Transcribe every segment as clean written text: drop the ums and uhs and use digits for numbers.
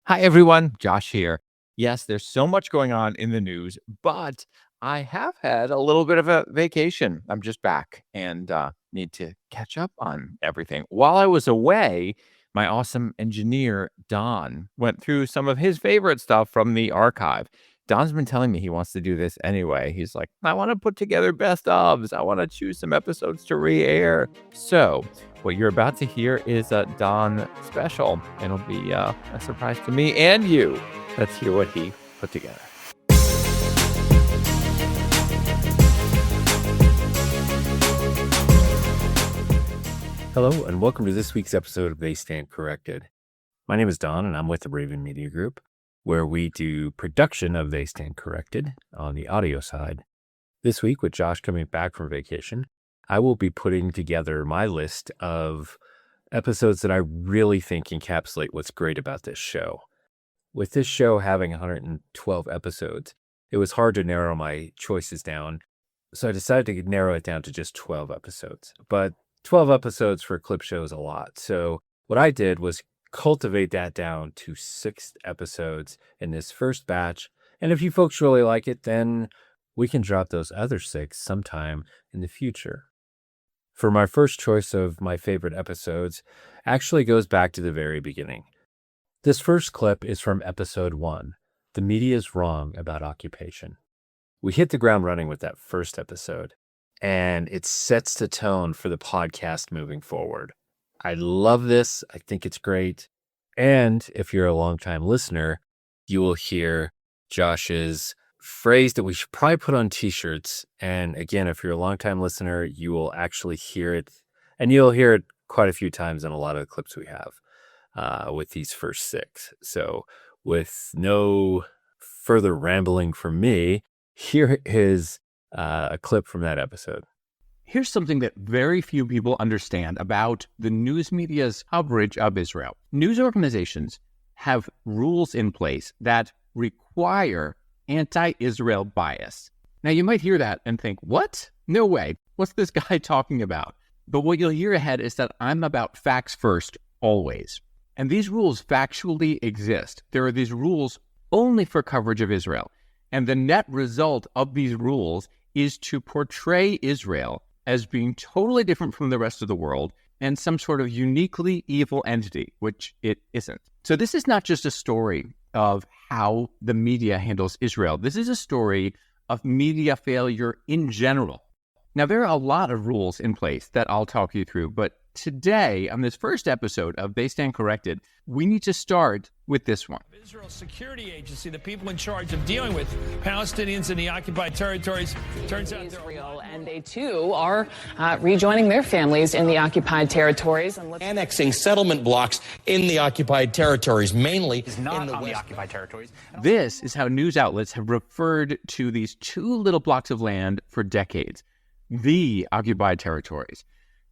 Hi, everyone. Josh here. Yes, there's so much going on in the news, but I have had a little bit of a vacation. I'm just back and need to catch up on everything. While I was away, my awesome engineer, Don, went through some of his favorite stuff from the archive. Don's been telling me he wants to do this anyway. He's like, I want to put together best ofs. I want to choose some episodes to re air. So, what you're about to hear is a Don special. It'll be a surprise to me and you. Let's hear what he put together. Hello, and welcome to this week's episode of They Stand Corrected. My name is Don, and I'm with the Raven Media Group, where we do production of They Stand Corrected on the audio side. This week, with Josh coming back from vacation, I will be putting together my list of episodes that I really think encapsulate what's great about this show. With this show having 112 episodes, it was hard to narrow my choices down, so I decided to narrow it down to just 12 episodes. But 12 episodes for a clip show is a lot. So what I did was cultivate that down to 6 episodes in this first batch. And if you folks really like it, then we can drop those other 6 sometime in the future. For my first choice of my favorite episodes, actually goes back to the very beginning. This first clip is from episode 1, The Media is Wrong About Occupation. We hit the ground running with that first episode, and it sets the tone for the podcast moving forward. I love this. I think it's great. And if you're a longtime listener, you will hear Josh's phrase that we should probably put on t-shirts. And again, if you're a longtime listener, you will actually hear it, and you'll hear it quite a few times in a lot of the clips we have with these first 6. So with no further rambling from me, here is a clip from that episode. Here's something that very few people understand about the news media's coverage of Israel. News organizations have rules in place that require anti-Israel bias. Now, you might hear that and think, what? No way. What's this guy talking about? But what you'll hear ahead is that I'm about facts first, always. And these rules factually exist. There are these rules only for coverage of Israel. And the net result of these rules is to portray Israel as being totally different from the rest of the world and some sort of uniquely evil entity, which it isn't. So this is not just a story of how the media handles Israel. This is a story of media failure in general. Now, there are a lot of rules in place that I'll talk you through, but today, on this first episode of They Stand Corrected, we need to start with this one. Israel's security agency, the people in charge of dealing with Palestinians in the occupied territories, turns out Israel, and they too are rejoining their families in the occupied territories and annexing settlement blocks in the occupied territories, mainly is not in the on west. The occupied territories. This is how news outlets have referred to these 2 little blocks of land for decades, the occupied territories.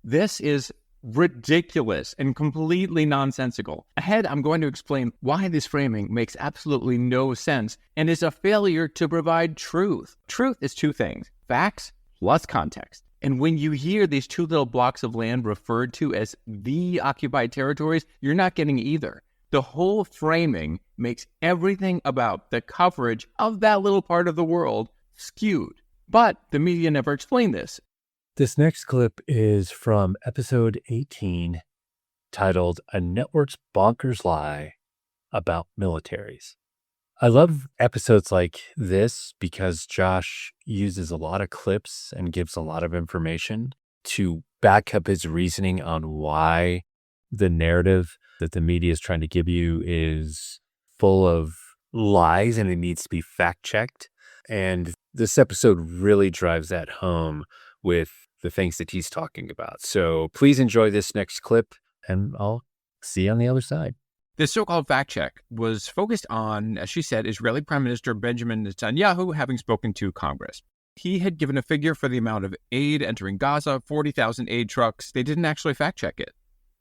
This is ridiculous and completely nonsensical. Ahead, I'm going to explain why this framing makes absolutely no sense and is a failure to provide truth. Truth is 2 things: facts plus context. And when you hear these 2 little blocks of land referred to as the occupied territories, you're not getting either. The whole framing makes everything about the coverage of that little part of the world skewed. But the media never explained this. This next clip is from episode 18, titled A Network's Bonkers Lie About Militaries. I love episodes like this because Josh uses a lot of clips and gives a lot of information to back up his reasoning on why the narrative that the media is trying to give you is full of lies and it needs to be fact-checked. And this episode really drives that home with the things that he's talking about. So please enjoy this next clip, and I'll see you on the other side. This so-called fact check was focused on, as she said, Israeli Prime Minister Benjamin Netanyahu having spoken to Congress. He had given a figure for the amount of aid entering Gaza, 40,000 aid trucks. They didn't actually fact check it.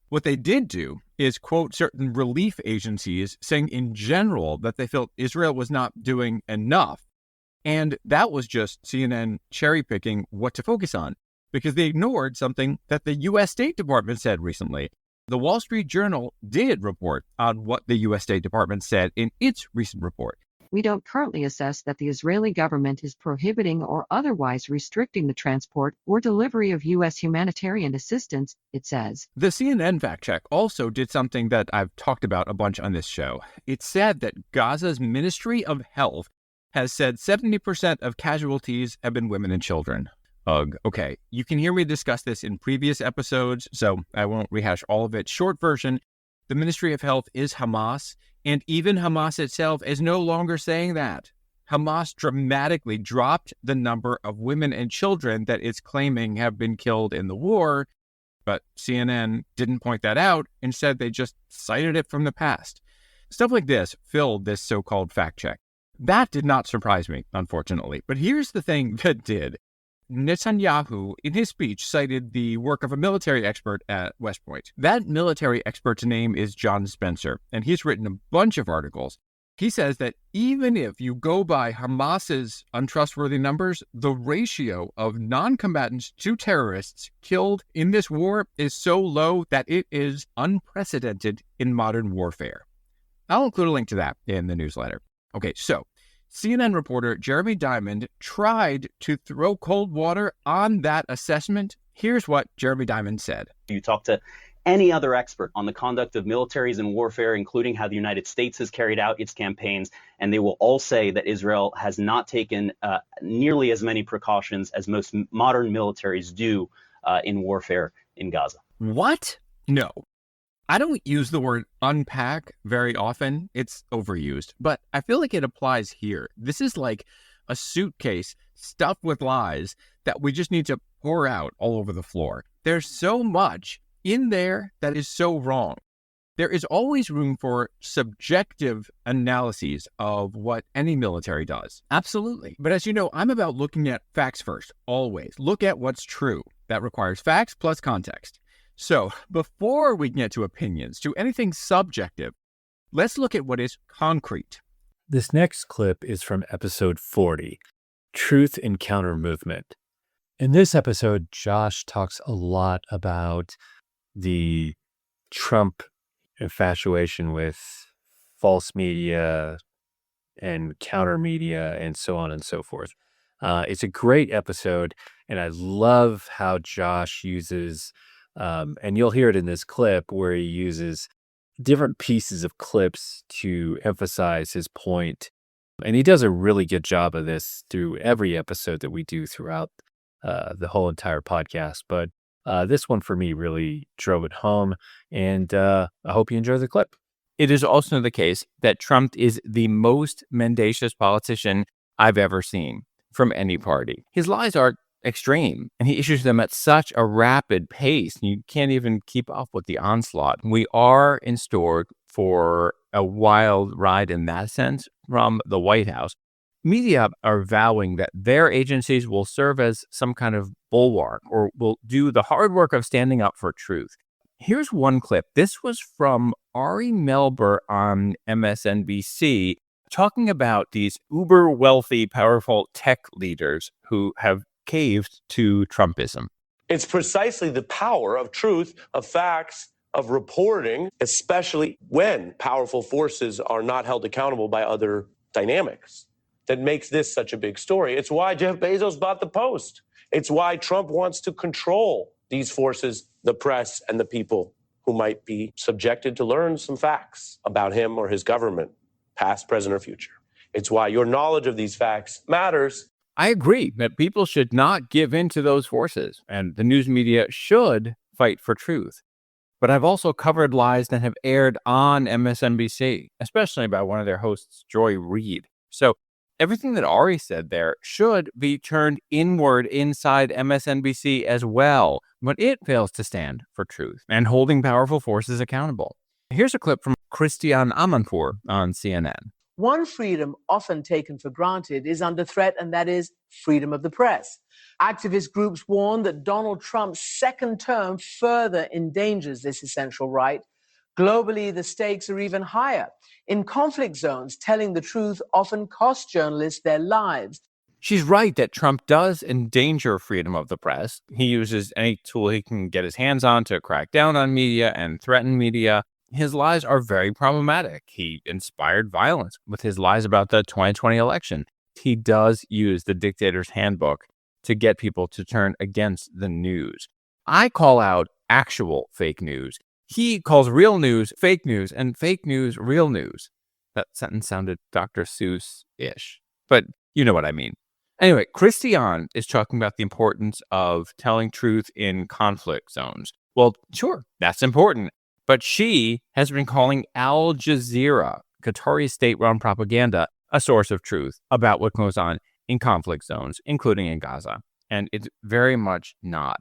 What they did do is quote certain relief agencies saying in general that they felt Israel was not doing enough. And that was just CNN cherry picking what to focus on, because they ignored something that the U.S. State Department said recently. The Wall Street Journal did report on what the U.S. State Department said in its recent report. We don't currently assess that the Israeli government is prohibiting or otherwise restricting the transport or delivery of U.S. humanitarian assistance, it says. The CNN fact check also did something that I've talked about a bunch on this show. It said that Gaza's Ministry of Health has said 70% of casualties have been women and children. Ugh. Okay, you can hear me discuss this in previous episodes, so I won't rehash all of it. Short version, the Ministry of Health is Hamas, and even Hamas itself is no longer saying that. Hamas dramatically dropped the number of women and children that it's claiming have been killed in the war, but CNN didn't point that out. Instead, they just cited it from the past. Stuff like this filled this so-called fact check. That did not surprise me, unfortunately. But here's the thing that did. Netanyahu, in his speech, cited the work of a military expert at West Point. That military expert's name is John Spencer, and he's written a bunch of articles. He says that even if you go by Hamas's untrustworthy numbers, the ratio of non-combatants to terrorists killed in this war is so low that it is unprecedented in modern warfare. I'll include a link to that in the newsletter. Okay, so CNN reporter Jeremy Diamond tried to throw cold water on that assessment. Here's what Jeremy Diamond said. You talk to any other expert on the conduct of militaries in warfare, including how the United States has carried out its campaigns, and they will all say that Israel has not taken nearly as many precautions as most modern militaries do in warfare in Gaza. What? No. I don't use the word unpack very often. It's overused, but I feel like it applies here. This is like a suitcase stuffed with lies that we just need to pour out all over the floor. There's so much in there that is so wrong. There is always room for subjective analyses of what any military does. Absolutely. But as you know, I'm about looking at facts first, always. Look at what's true. That requires facts plus context. So before we get to opinions, to anything subjective, let's look at what is concrete. This next clip is from episode 40, Truth and Counter Movement. In this episode, Josh talks a lot about the Trump infatuation with false media and counter media and so on and so forth. It's a great episode, and I love how Josh uses, and you'll hear it in this clip, where he uses different pieces of clips to emphasize his point. And he does a really good job of this through every episode that we do throughout the whole entire podcast. But this one for me really drove it home, and I hope you enjoy the clip. It is also the case that Trump is the most mendacious politician I've ever seen from any party. His lies are extreme, and he issues them at such a rapid pace, you can't even keep up with the onslaught. We are in store for a wild ride in that sense from the White House. Media are vowing that their agencies will serve as some kind of bulwark or will do the hard work of standing up for truth. Here's one clip. This was from Ari Melber on MSNBC talking about these uber wealthy, powerful tech leaders who have caved to Trumpism. It's precisely the power of truth, of facts, of reporting, especially when powerful forces are not held accountable by other dynamics, that makes this such a big story. It's why Jeff Bezos bought the Post. It's why Trump wants to control these forces, the press, and the people who might be subjected to learn some facts about him or his government, past, present, or future. It's why your knowledge of these facts matters. I agree that people should not give in to those forces, and the news media should fight for truth. But I've also covered lies that have aired on MSNBC, especially by one of their hosts, Joy Reid. So everything that Ari said there should be turned inward inside MSNBC as well, but it fails to stand for truth and holding powerful forces accountable. Here's a clip from Christiane Amanpour on CNN. One freedom often taken for granted is under threat, and that is freedom of the press. Activist groups warn that Donald Trump's second term further endangers this essential right. Globally, the stakes are even higher. In conflict zones, telling the truth often costs journalists their lives. She's right that Trump does endanger freedom of the press. He uses any tool he can get his hands on to crack down on media and threaten media. His lies are very problematic. He inspired violence with his lies about the 2020 election. He does use the dictator's handbook to get people to turn against the news. I call out actual fake news. He calls real news fake news and fake news real news. That sentence sounded Dr. Seuss-ish, but you know what I mean. Anyway, Christiane is talking about the importance of telling truth in conflict zones. Well, sure, that's important. But she has been calling Al Jazeera, Qatari state-run propaganda, a source of truth about what goes on in conflict zones, including in Gaza. And it's very much not.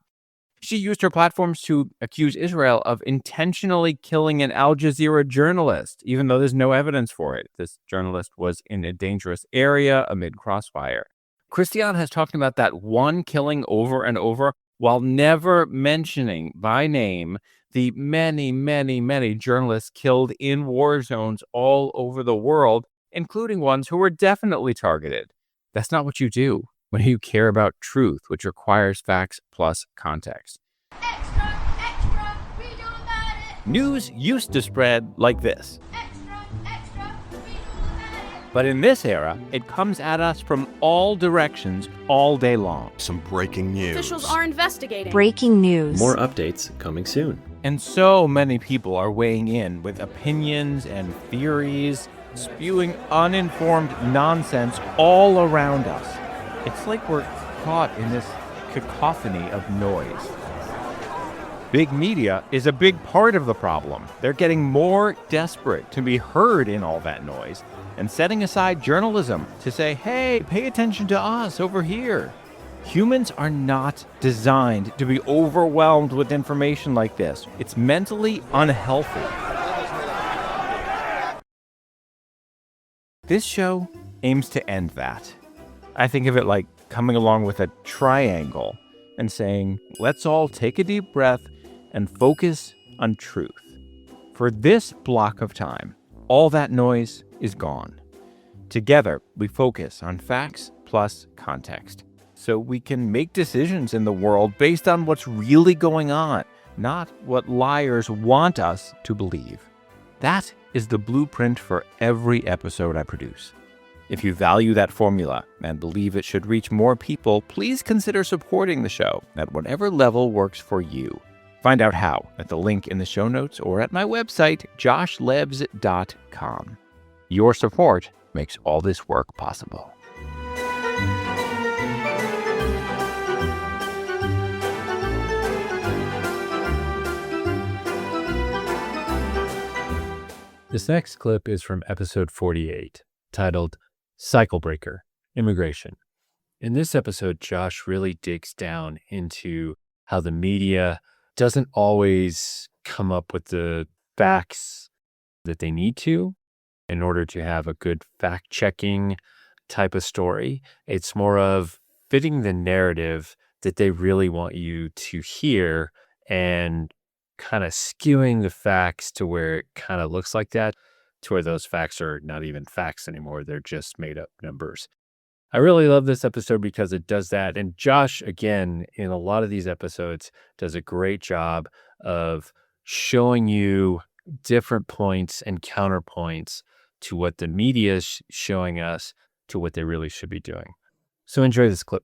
She used her platforms to accuse Israel of intentionally killing an Al Jazeera journalist, even though there's no evidence for it. This journalist was in a dangerous area amid crossfire. Christiane has talked about that one killing over and over while never mentioning by name the many, many, many journalists killed in war zones all over the world, including ones who were definitely targeted. That's not what you do when you care about truth, which requires facts plus context. Extra, extra, we do about it. News used to spread like this. Extra, extra, we do about it. But in this era, it comes at us from all directions all day long. Some breaking news. Officials are investigating. Breaking news. More updates coming soon. And so many people are weighing in with opinions and theories, spewing uninformed nonsense all around us. It's like we're caught in this cacophony of noise. Big media is a big part of the problem. They're getting more desperate to be heard in all that noise and setting aside journalism to say, hey, pay attention to us over here. Humans are not designed to be overwhelmed with information like this. It's mentally unhealthy. This show aims to end that. I think of it like coming along with a triangle and saying, let's all take a deep breath and focus on truth. For this block of time, all that noise is gone. Together, we focus on facts plus context, so we can make decisions in the world based on what's really going on, not what liars want us to believe. That is the blueprint for every episode I produce. If you value that formula and believe it should reach more people, please consider supporting the show at whatever level works for you. Find out how at the link in the show notes or at my website, joshlebs.com. Your support makes all this work possible. This next clip is from episode 48, titled Cycle Breaker, Immigration. In this episode, Josh really digs down into how the media doesn't always come up with the facts that they need to in order to have a good fact-checking type of story. It's more of fitting the narrative that they really want you to hear and kind of skewing the facts to where it kind of looks like that, to where those facts are not even facts anymore. They're just made up numbers. I really love this episode because it does that. And Josh, again, in a lot of these episodes, does a great job of showing you different points and counterpoints to what the media is showing us to what they really should be doing. So enjoy this clip.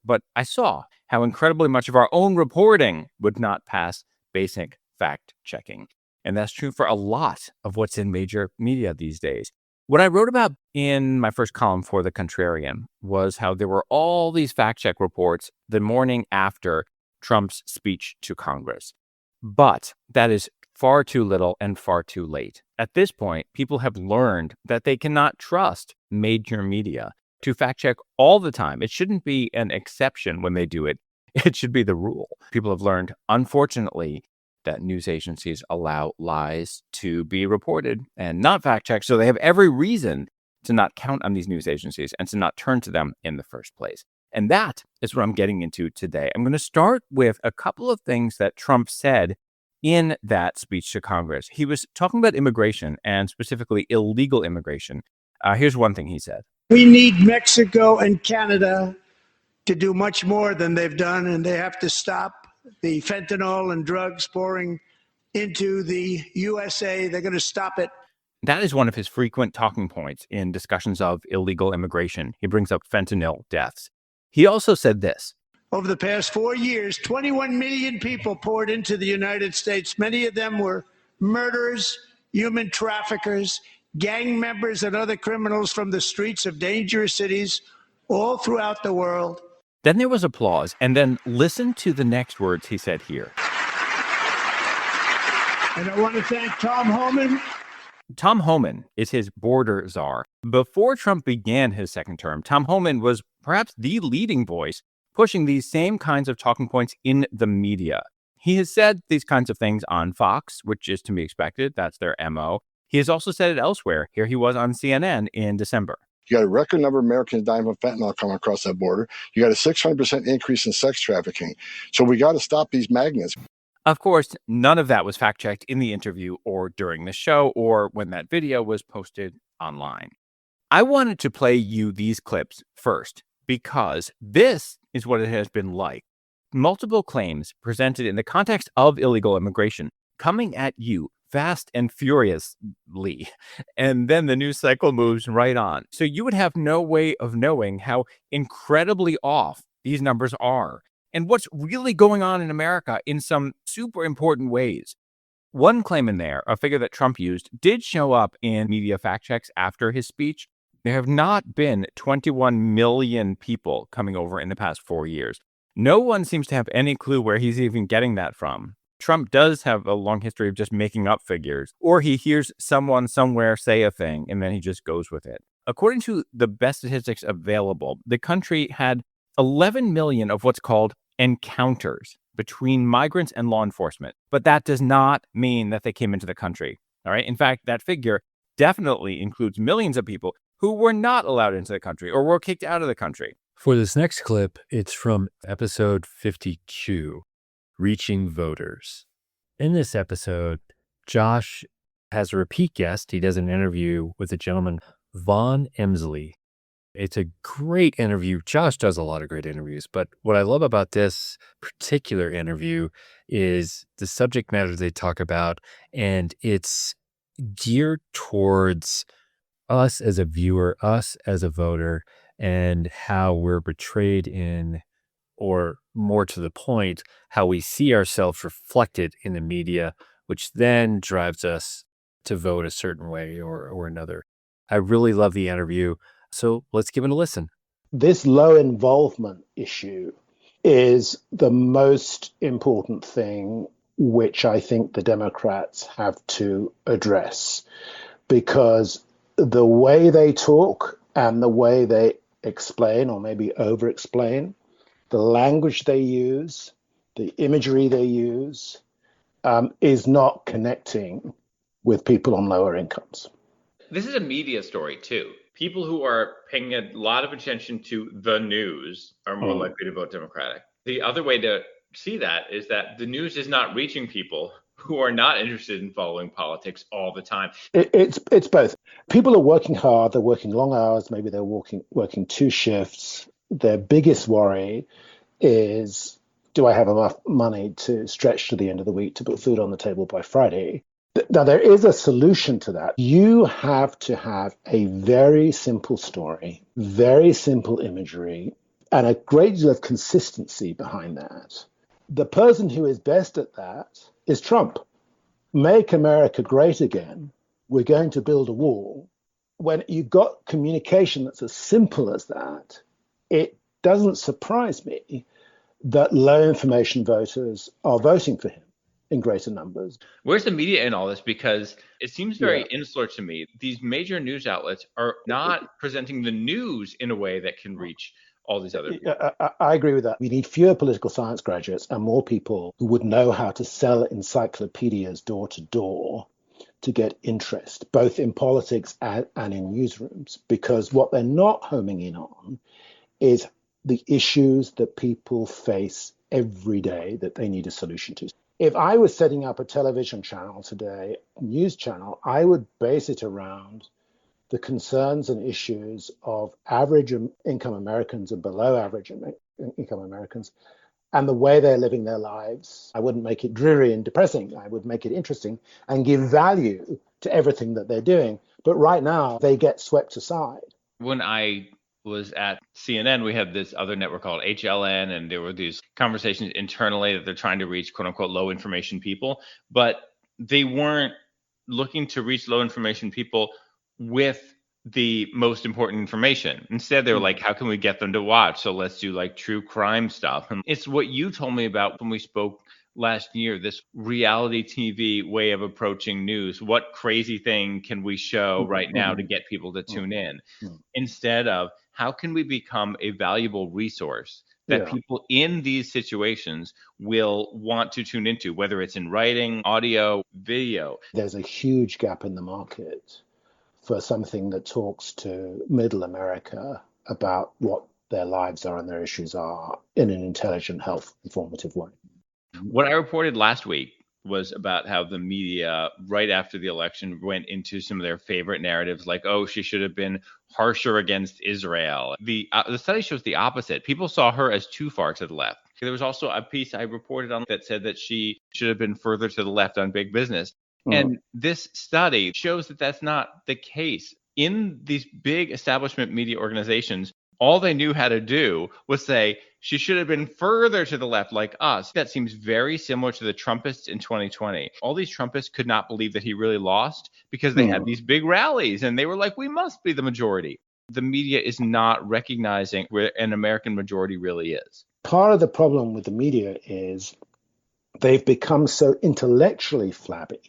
But I saw how incredibly much of our own reporting would not pass basic fact checking. And that's true for a lot of what's in major media these days. What I wrote about in my first column for The Contrarian was how there were all these fact check reports the morning after Trump's speech to Congress. But that is far too little and far too late. At this point, people have learned that they cannot trust major media to fact check all the time. It shouldn't be an exception when they do it. It should be the rule. People have learned, unfortunately, that news agencies allow lies to be reported and not fact checked. So they have every reason to not count on these news agencies and to not turn to them in the first place. And that is what I'm getting into today. I'm going to start with a couple of things that Trump said in that speech to Congress. He was talking about immigration and specifically illegal immigration. Here's one thing he said. We need Mexico and Canada to do much more than they've done, and they have to stop the fentanyl and drugs pouring into the USA. They're going to stop it. That is one of his frequent talking points in discussions of illegal immigration. He brings up fentanyl deaths. He also said this. Over the past 4 years, 21 million people poured into the United States. Many of them were murderers, human traffickers, gang members, and other criminals from the streets of dangerous cities all throughout the world. Then there was applause, and then listen to the next words he said here. And I want to thank Tom Homan. Tom Homan is his border czar. Before Trump began his second term, Tom Homan was perhaps the leading voice pushing these same kinds of talking points in the media. He has said these kinds of things on Fox, which is to be expected. That's their MO. He has also said it elsewhere. Here he was on CNN in December. You got a record number of Americans dying from fentanyl coming across that border. You got a 600% increase in sex trafficking. So we got to stop these magnets. Of course, none of that was fact-checked in the interview or during the show or when that video was posted online. I wanted to play you these clips first because this is what it has been like. Multiple claims presented in the context of illegal immigration coming at you fast and furiously, and then the news cycle moves right on. So you would have no way of knowing how incredibly off these numbers are and what's really going on in America in some super important ways. One claim in there, a figure that Trump used, did show up in media fact checks after his speech. There have not been 21 million people coming over in the past 4 years. No one seems to have any clue where he's even getting that from. Trump does have a long history of just making up figures, or he hears someone somewhere say a thing and then he just goes with it. According to the best statistics available, the country had 11 million of what's called encounters between migrants and law enforcement. But that does not mean that they came into the country. All right. In fact, that figure definitely includes millions of people who were not allowed into the country or were kicked out of the country. For this next clip, it's from episode 52, Reaching Voters. In this episode, Josh has a repeat guest. He does an interview with a gentleman, Vaughn Emsley. It's a great interview. Josh does a lot of great interviews, but what I love about this particular interview is the subject matter they talk about, and it's geared towards us as a viewer, us as a voter, and how we're betrayed in, or more to the point, how we see ourselves reflected in the media, which then drives us to vote a certain way or another. I really love the interview. So let's give it a listen. This low involvement issue is the most important thing which I think the Democrats have to address, because the way they talk and the way they explain or maybe over-explain, the language they use, the imagery they use, is not connecting with people on lower incomes. This is a media story, too. People who are paying a lot of attention to the news are more likely to vote Democratic. The other way to see that is that the news is not reaching people who are not interested in following politics all the time. It's both. People are working hard. They're working long hours. Maybe they're working 2 shifts. Their biggest worry is, do I have enough money to stretch to the end of the week to put food on the table by Friday? Now, there is a solution to that. You have to have a very simple story, very simple imagery, and a great deal of consistency behind that. The person who is best at that is Trump. Make America great again. We're going to build a wall. When you've got communication that's as simple as that, it doesn't surprise me that low information voters are voting for him in greater numbers. Where's the media in all this? Because it seems very insular to me. These major news outlets are not presenting the news in a way that can reach all these other people. I agree with that. We need fewer political science graduates and more people who would know how to sell encyclopedias door to door to get interest, both in politics and in newsrooms, because what they're not homing in on is the issues that people face every day that they need a solution to. If I was setting up a television channel today, news channel, I would base it around the concerns and issues of average income Americans and below average income Americans and the way they're living their lives. I wouldn't make it dreary and depressing. I would make it interesting and give value to everything that they're doing. But right now, they get swept aside. When I was at CNN, we had this other network called HLN, and there were these conversations internally that they're trying to reach quote unquote low information people, but they weren't looking to reach low information people with the most important information. Instead, they were like, how can we get them to watch? So let's do like true crime stuff. And it's what you told me about when we spoke last year, this reality TV way of approaching news. What crazy thing can we show right now to get people to tune in? Instead of how can we become a valuable resource that people in these situations will want to tune into, whether it's in writing, audio, video. There's a huge gap in the market for something that talks to middle America about what their lives are and their issues are in an intelligent, health, informative way. What I reported last week was about how the media, right after the election, went into some of their favorite narratives, like, oh, she should have been harsher against Israel. The study shows the opposite. People saw her as too far to the left. There was also a piece I reported on that said that she should have been further to the left on big business. And this study shows that that's not the case. In these big establishment media organizations, all they knew how to do was say, she should have been further to the left like us. That seems very similar to the Trumpists in 2020. All these Trumpists could not believe that he really lost because they had these big rallies and they were like, we must be the majority. The media is not recognizing where an American majority really is. Part of the problem with the media is they've become so intellectually flabby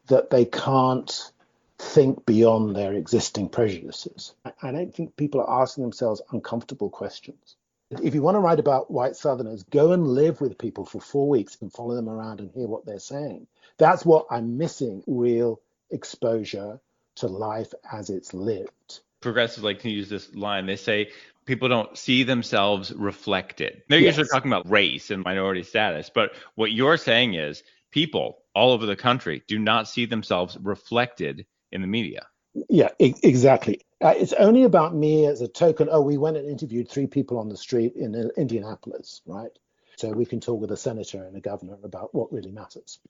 that they can't think beyond their existing prejudices. I don't think people are asking themselves uncomfortable questions. If you want to write about white Southerners, go and live with people for 4 weeks and follow them around and hear what they're saying. That's what I'm missing, real exposure to life as it's lived. Progressives like to use this line. They say people don't see themselves reflected. They're usually talking about race and minority status. But what you're saying is people all over the country do not see themselves reflected in the media. Yeah, exactly. It's only about me as a token. Oh, we went and interviewed 3 people on the street in Indianapolis, right? So we can talk with a senator and a governor about what really matters.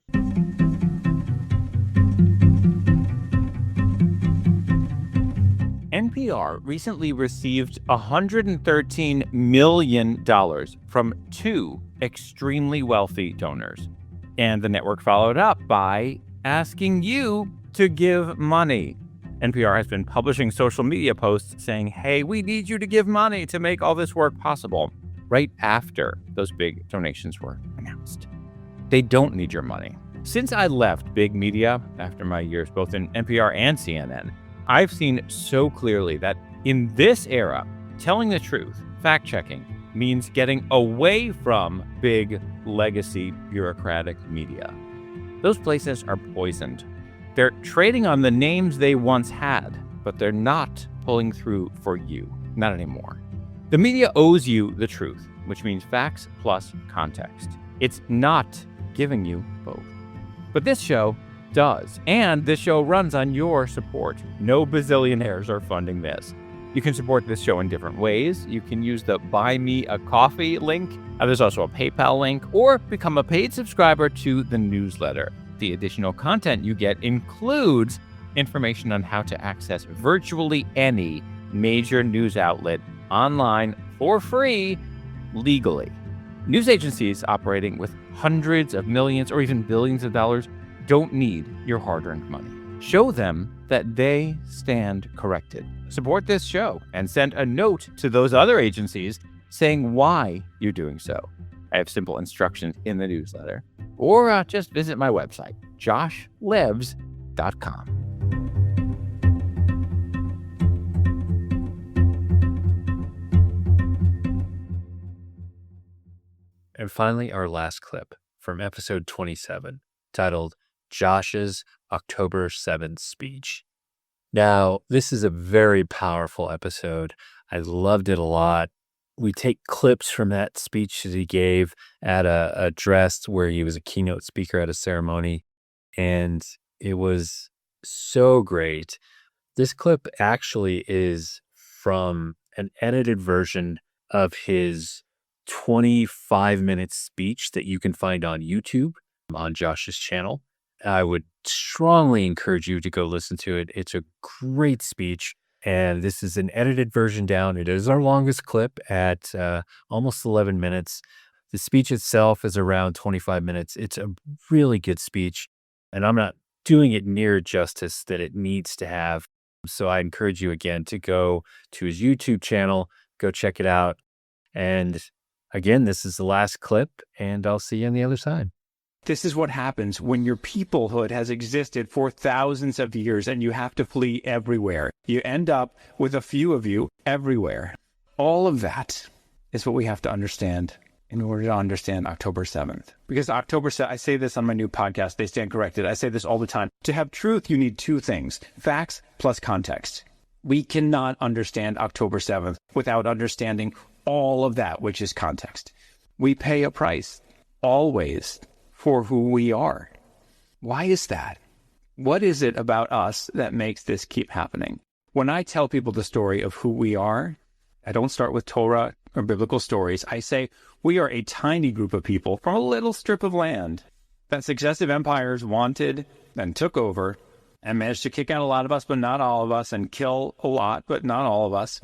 NPR recently received $113 million from 2 extremely wealthy donors. And the network followed up by asking you to give money. NPR has been publishing social media posts saying, hey, we need you to give money to make all this work possible, right after those big donations were announced. They don't need your money. Since I left big media after my years both in NPR and CNN, I've seen so clearly that in this era, telling the truth, fact-checking, means getting away from big legacy bureaucratic media. Those places are poisoned. They're trading on the names they once had, but they're not pulling through for you. Not anymore. The media owes you the truth, which means facts plus context. It's not giving you both. But this show does, and this show runs on your support. No bazillionaires are funding this. You can support this show in different ways. You can use the Buy Me a Coffee link. There's also a PayPal link, or become a paid subscriber to the newsletter. The additional content you get includes information on how to access virtually any major news outlet online for free, legally. News agencies operating with hundreds of millions or even billions of dollars don't need your hard-earned money. Show them that they stand corrected. Support this show and send a note to those other agencies saying why you're doing so. I have simple instructions in the newsletter. Or just visit my website, joshlevs.com. And finally, our last clip from episode 27, titled Josh's October 7th Speech. Now, this is a very powerful episode. I loved it a lot. We take clips from that speech that he gave at a address where he was a keynote speaker at a ceremony. And it was so great. This clip actually is from an edited version of his 25-minute speech that you can find on YouTube on Josh's channel. I would strongly encourage you to go listen to it. It's a great speech, and this is an edited version down. It is our longest clip at almost 11 minutes. The speech itself is around 25 minutes. It's a really good speech, and I'm not doing it near justice that it needs to have. So I encourage you again to go to his YouTube channel, go check it out. And again, this is the last clip, and I'll see you on the other side. This is what happens when your peoplehood has existed for thousands of years and you have to flee everywhere. You end up with a few of you everywhere. All of that is what we have to understand in order to understand October 7th. Because October 7th, I say this on my new podcast, They Stand Corrected. I say this all the time. To have truth, you need two things: facts plus context. We cannot understand October 7th without understanding all of that, which is context. We pay a price, always, for who we are. Why is that? What is it about us that makes this keep happening? When I tell people the story of who we are, I don't start with Torah or biblical stories. I say we are a tiny group of people from a little strip of land that successive empires wanted and took over and managed to kick out a lot of us, but not all of us, and kill a lot, but not all of us.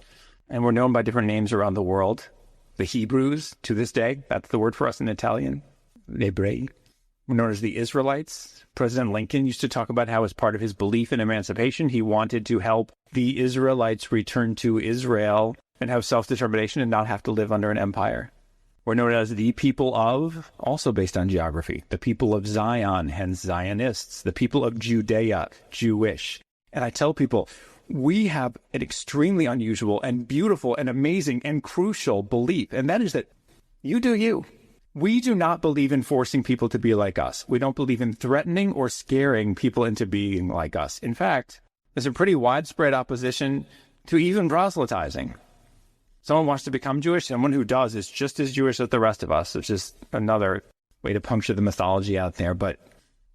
And we're known by different names around the world. The Hebrews, to this day, that's the word for us in Italian, Hebrei. We're known as the Israelites. President Lincoln used to talk about how, as part of his belief in emancipation, he wanted to help the Israelites return to Israel and have self-determination and not have to live under an empire. We're known as the people of, also based on geography, the people of Zion, hence Zionists, the people of Judea, Jewish. And I tell people, we have an extremely unusual and beautiful and amazing and crucial belief, and that is that you do you. We do not believe in forcing people to be like us. We don't believe in threatening or scaring people into being like us. In fact, there's a pretty widespread opposition to even proselytizing. Someone wants to become Jewish, someone who does is just as Jewish as the rest of us. It's just another way to puncture the mythology out there. But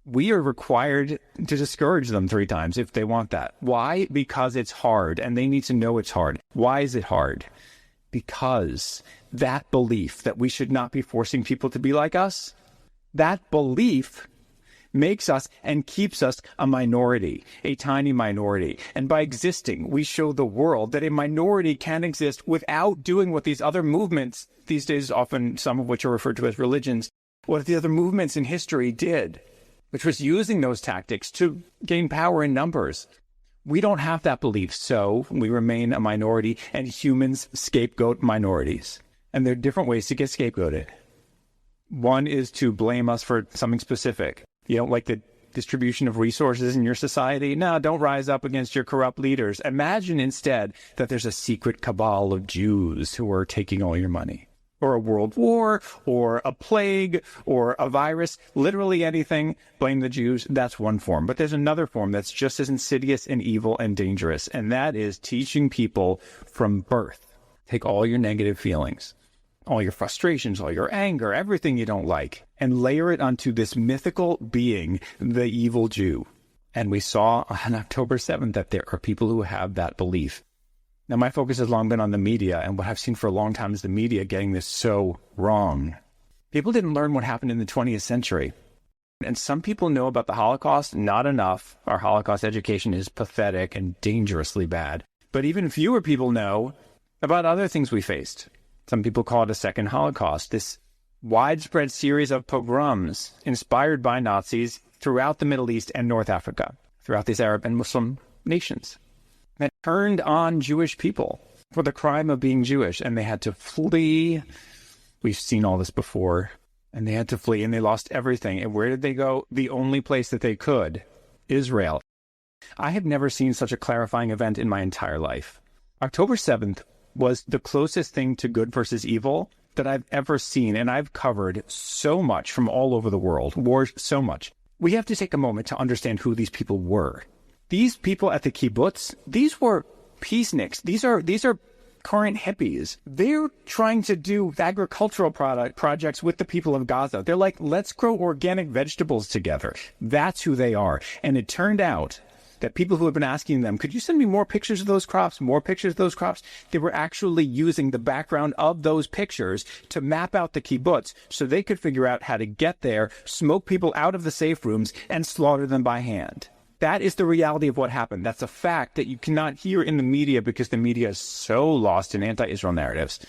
we are required to discourage them 3 times if they want that. Why? Because it's hard, and they need to know it's hard. Why is it hard? Because that belief that we should not be forcing people to be like us, that belief makes us and keeps us a minority, a tiny minority. And by existing, we show the world that a minority can exist without doing what these other movements, these days often some of which are referred to as religions, what the other movements in history did, which was using those tactics to gain power in numbers. We don't have that belief, so we remain a minority, and humans scapegoat minorities. And there are different ways to get scapegoated. One is to blame us for something specific. You don't like the distribution of resources in your society? No, don't rise up against your corrupt leaders. Imagine instead that there's a secret cabal of Jews who are taking all your money. Or a world war, or a plague, or a virus, literally anything, blame the Jews. That's one form. But there's another form that's just as insidious and evil and dangerous, and that is teaching people from birth. Take all your negative feelings, all your frustrations, all your anger, everything you don't like, and layer it onto this mythical being, the evil Jew. And we saw on October 7th that there are people who have that belief. Now, my focus has long been on the media, and what I've seen for a long time is the media getting this so wrong. People didn't learn what happened in the 20th century. And some people know about the Holocaust, not enough. Our Holocaust education is pathetic and dangerously bad. But even fewer people know about other things we faced. Some people call it a second Holocaust, this widespread series of pogroms inspired by Nazis throughout the Middle East and North Africa, throughout these Arab and Muslim nations, that turned on Jewish people for the crime of being Jewish, and they had to flee. We've seen all this before, and they had to flee, and they lost everything. And where did they go? The only place that they could, Israel. I have never seen such a clarifying event in my entire life. October 7th was the closest thing to good versus evil that I've ever seen, and I've covered so much from all over the world, wars so much. We have to take a moment to understand who these people were. These people at the kibbutz, these were peaceniks. These are current hippies. They're trying to do agricultural projects with the people of Gaza. They're like, let's grow organic vegetables together. That's who they are. And it turned out that people who have been asking them, could you send me more pictures of those crops, more pictures of those crops? They were actually using the background of those pictures to map out the kibbutz so they could figure out how to get there, smoke people out of the safe rooms, and slaughter them by hand. That is the reality of what happened. That's a fact that you cannot hear in the media because the media is so lost in anti-Israel narratives.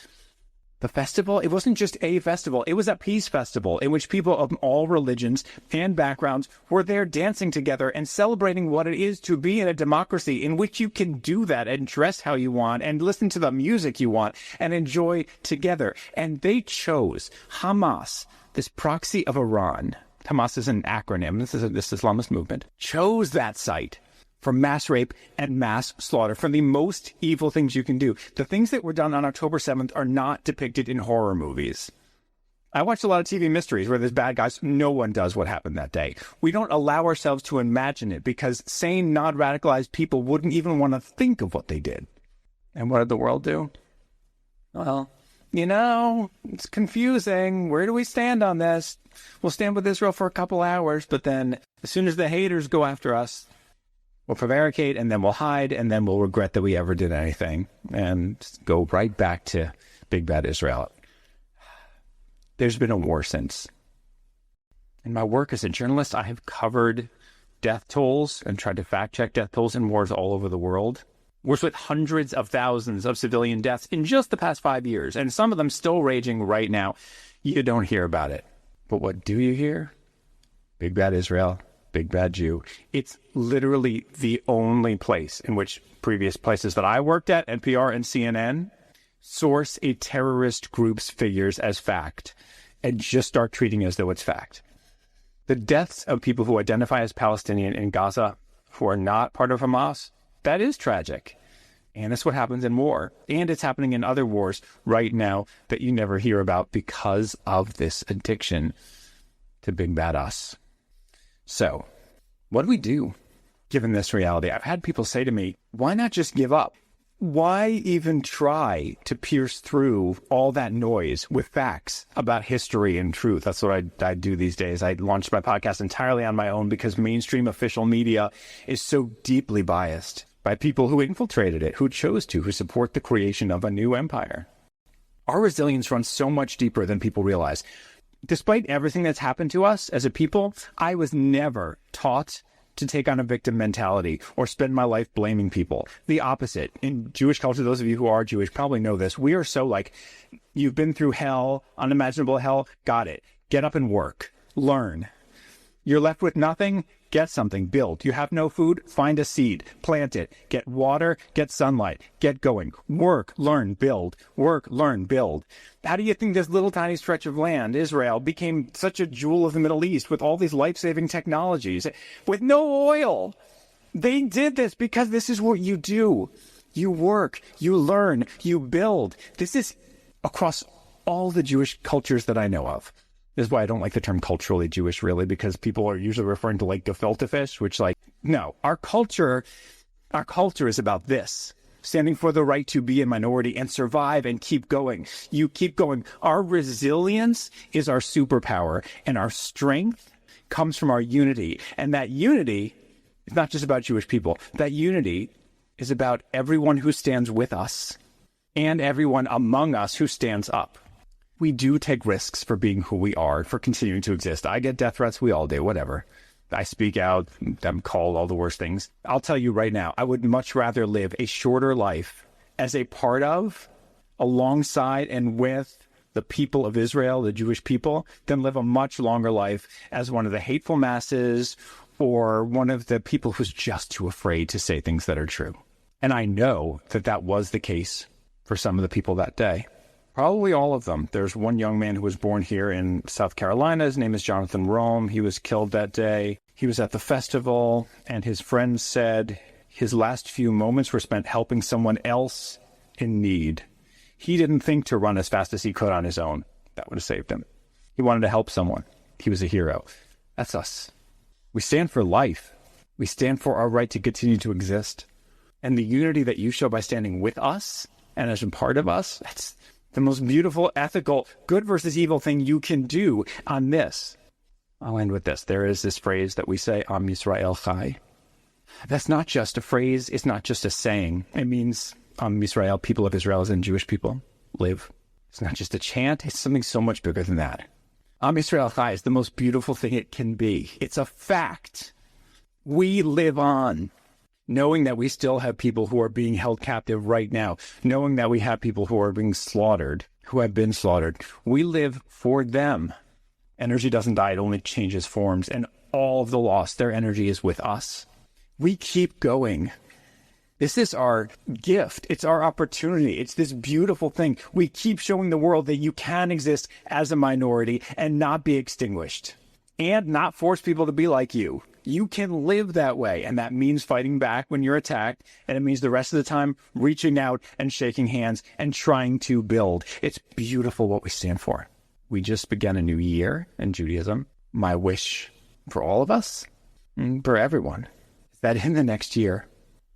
The festival, it wasn't just a festival. It was a peace festival in which people of all religions and backgrounds were there dancing together and celebrating what it is to be in a democracy in which you can do that and dress how you want and listen to the music you want and enjoy together. And they chose Hamas, this proxy of Iran. Hamas is an acronym. This Islamist movement. Chose that site for mass rape and mass slaughter, from the most evil things you can do. The things that were done on October 7th are not depicted in horror movies. I watch a lot of TV mysteries where there's bad guys. No one does what happened that day. We don't allow ourselves to imagine it because sane, non-radicalized people wouldn't even want to think of what they did. And what did the world do? Well, it's confusing. Where do we stand on this? We'll stand with Israel for a couple hours, but then as soon as the haters go after us, we'll prevaricate, and then we'll hide, and then we'll regret that we ever did anything and go right back to big bad Israel. There's been a war since. In my work as a journalist, I have covered death tolls and tried to fact-check death tolls in wars all over the world. Wars with hundreds of thousands of civilian deaths in just the past 5 years, and some of them still raging right now. You don't hear about it. But what do you hear? Big bad Israel. Big bad Jew. It's literally the only place in which previous places that I worked at, NPR and CNN, source a terrorist group's figures as fact and just start treating it as though it's fact. The deaths of people who identify as Palestinian in Gaza who are not part of Hamas, that is tragic. And that's what happens in war. And it's happening in other wars right now that you never hear about because of this addiction to big bad us. So, what do we do given this reality? I've had people say to me, why not just give up? Why even try to pierce through all that noise with facts about history and truth? That's what I do these days. I launched my podcast entirely on my own because mainstream official media is so deeply biased by people who infiltrated it, who chose to, who support the creation of a new empire. Our resilience runs so much deeper than people realize. Despite everything that's happened to us as a people, I was never taught to take on a victim mentality or spend my life blaming people. The opposite. In Jewish culture, those of you who are Jewish probably know this. We are so like, you've been through hell, unimaginable hell, got it. Get up and work. Learn. You're left with nothing, get something, build. You have no food, find a seed, plant it, get water, get sunlight, get going. Work, learn, build. Work, learn, build. How do you think this little tiny stretch of land, Israel, became such a jewel of the Middle East with all these life-saving technologies, with no oil? They did this because this is what you do. You work, you learn, you build. This is across all the Jewish cultures that I know of. This is why I don't like the term culturally Jewish, really, because people are usually referring to like gefilte fish, which no, our culture is about this. Standing for the right to be a minority and survive and keep going. You keep going. Our resilience is our superpower, and our strength comes from our unity. And that unity is not just about Jewish people. That unity is about everyone who stands with us and everyone among us who stands up. We do take risks for being who we are, for continuing to exist. I get death threats. We all do, whatever. I speak out. I'm called all the worst things. I'll tell you right now, I would much rather live a shorter life as a part of, alongside, and with the people of Israel, the Jewish people, than live a much longer life as one of the hateful masses or one of the people who's just too afraid to say things that are true. And I know that that was the case for some of the people that day. Probably all of them. There's one young man who was born here in South Carolina. His name is Jonathan Rome. He was killed that day. He was at the festival, and his friends said his last few moments were spent helping someone else in need. He didn't think to run as fast as he could on his own. That would have saved him. He wanted to help someone. He was a hero. That's us. We stand for life. We stand for our right to continue to exist. And the unity that you show by standing with us and as a part of us, that's the most beautiful, ethical, good versus evil thing you can do on this. I'll end with this. There is this phrase that we say, Am Yisrael Chai. That's not just a phrase. It's not just a saying. It means Israel, people of Israel, as in Jewish people, live. It's not just a chant. It's something so much bigger than that. Israel Chai is the most beautiful thing it can be. It's a fact. We live on, knowing that we still have people who are being held captive right now, knowing that we have people who are being slaughtered, who have been slaughtered. We live for them. Energy doesn't die. It only changes forms. And all of the loss, their energy is with us. We keep going. This is our gift. It's our opportunity. It's this beautiful thing. We keep showing the world that you can exist as a minority and not be extinguished and not force people to be like you. You can live that way. And that means fighting back when you're attacked. And it means the rest of the time reaching out and shaking hands and trying to build. It's beautiful what we stand for. We just began a new year in Judaism. My wish for all of us, and for everyone, is that in the next year,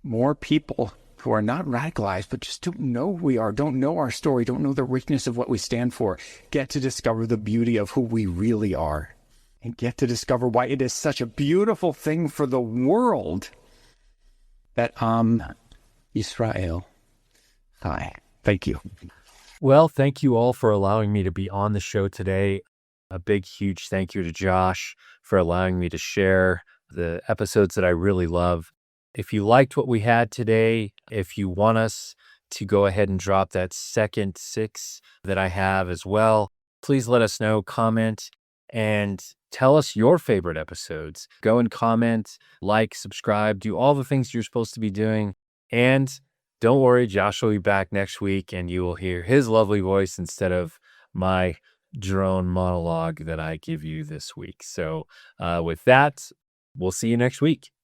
more people who are not radicalized, but just don't know who we are, don't know our story, don't know the richness of what we stand for, get to discover the beauty of who we really are and get to discover why it is such a beautiful thing for the world that Israel. Hi. Thank you. Well, thank you all for allowing me to be on the show today. A big, huge thank you to Josh for allowing me to share the episodes that I really love. If you liked what we had today, if you want us to go ahead and drop that second 6 that I have as well, please let us know, comment, and tell us your favorite episodes. Go and comment, like, subscribe, do all the things you're supposed to be doing. And don't worry, Josh will be back next week and you will hear his lovely voice instead of my drone monologue that I give you this week. So with that, we'll see you next week.